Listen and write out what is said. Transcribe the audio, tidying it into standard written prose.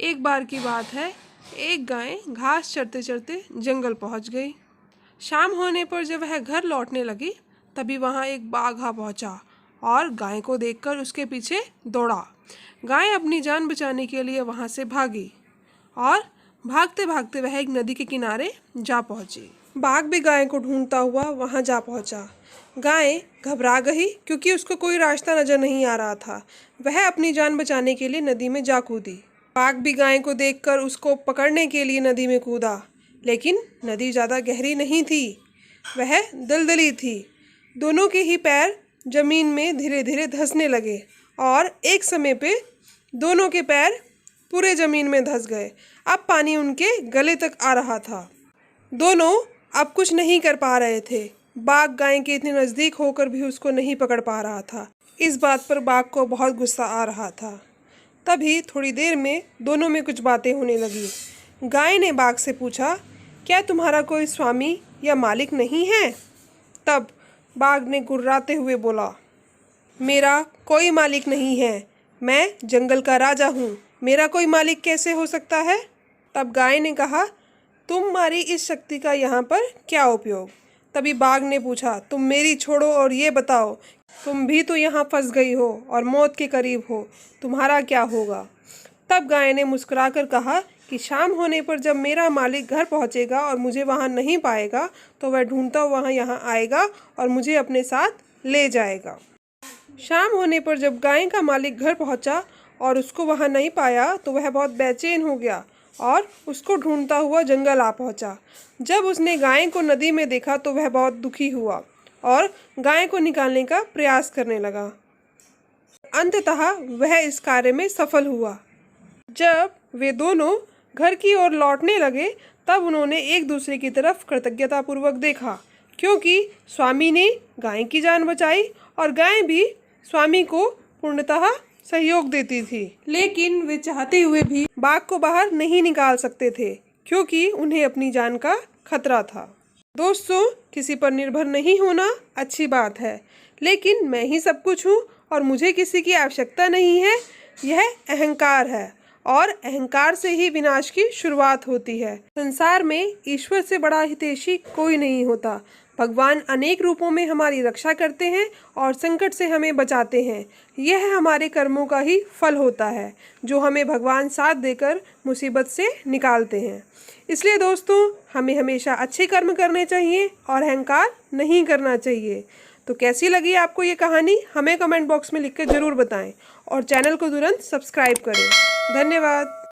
एक बार की बात है, एक गाय घास चरते चरते जंगल पहुंच गई। शाम होने पर जब वह घर लौटने लगी, तभी वहां एक बाघ आ पहुंचा और गाय को देखकर उसके पीछे दौड़ा। गाय अपनी जान बचाने के लिए वहां से भागी और भागते भागते वह एक नदी के किनारे जा पहुंची। बाघ भी गाय को ढूंढता हुआ वहां जा पहुंचा। गाय घबरा गई क्योंकि उसको कोई रास्ता नजर नहीं आ रहा था। वह अपनी जान बचाने के लिए नदी में जा कूदी। बाघ भी गाय को देखकर उसको पकड़ने के लिए नदी में कूदा, लेकिन नदी ज़्यादा गहरी नहीं थी, वह दलदली थी। दोनों के ही पैर जमीन में धीरे धीरे धंसने लगे और एक समय पे दोनों के पैर पूरे जमीन में धंस गए। अब पानी उनके गले तक आ रहा था। दोनों अब कुछ नहीं कर पा रहे थे। बाघ गाय के इतने नज़दीक होकर भी उसको नहीं पकड़ पा रहा था। इस बात पर बाघ को बहुत गुस्सा आ रहा था। तभी थोड़ी देर में दोनों में कुछ बातें होने लगी। गाय ने बाघ से पूछा, क्या तुम्हारा कोई स्वामी या मालिक नहीं है? तब बाघ ने गुर्राते हुए बोला, मेरा कोई मालिक नहीं है, मैं जंगल का राजा हूँ, मेरा कोई मालिक कैसे हो सकता है? तब गाय ने कहा, तुम्हारी इस शक्ति का यहाँ पर क्या उपयोग? तभी बाघ ने पूछा, तुम मेरी छोड़ो और ये बताओ, तुम भी तो यहाँ फंस गई हो और मौत के करीब हो, तुम्हारा क्या होगा? तब गाय ने मुस्कुराकर कहा कि शाम होने पर जब मेरा मालिक घर पहुँचेगा और मुझे वहाँ नहीं पाएगा, तो वह ढूंढता हुआ यहाँ आएगा और मुझे अपने साथ ले जाएगा। शाम होने पर जब गाय का मालिक घर पहुँचा और उसको वहाँ नहीं पाया, तो वह बहुत बेचैन हो गया और उसको ढूंढता हुआ जंगल आ पहुँचा। जब उसने गाय को नदी में देखा तो वह बहुत दुखी हुआ और गाय को निकालने का प्रयास करने लगा। अंततः वह इस कार्य में सफल हुआ। जब वे दोनों घर की ओर लौटने लगे, तब उन्होंने एक दूसरे की तरफ कृतज्ञतापूर्वक देखा, क्योंकि स्वामी ने गाय की जान बचाई और गाय भी स्वामी को पूर्णतः सहयोग देती थी। लेकिन वे चाहते हुए भी बाघ को बाहर नहीं निकाल सकते थे, क्योंकि उन्हें अपनी जान का खतरा था। दोस्तों, किसी पर निर्भर नहीं होना अच्छी बात है, लेकिन मैं ही सब कुछ हूँ और मुझे किसी की आवश्यकता नहीं है, यह अहंकार है और अहंकार से ही विनाश की शुरुआत होती है। संसार में ईश्वर से बड़ा हितैषी कोई नहीं होता। भगवान अनेक रूपों में हमारी रक्षा करते हैं और संकट से हमें बचाते हैं। यह हमारे कर्मों का ही फल होता है, जो हमें भगवान साथ देकर मुसीबत से निकालते हैं। इसलिए दोस्तों, हमें हमेशा अच्छे कर्म करने चाहिए और अहंकार नहीं करना चाहिए। तो कैसी लगी आपको ये कहानी, हमें कमेंट बॉक्स में लिख कर ज़रूर बताएं और चैनल को तुरंत सब्सक्राइब करें। धन्यवाद।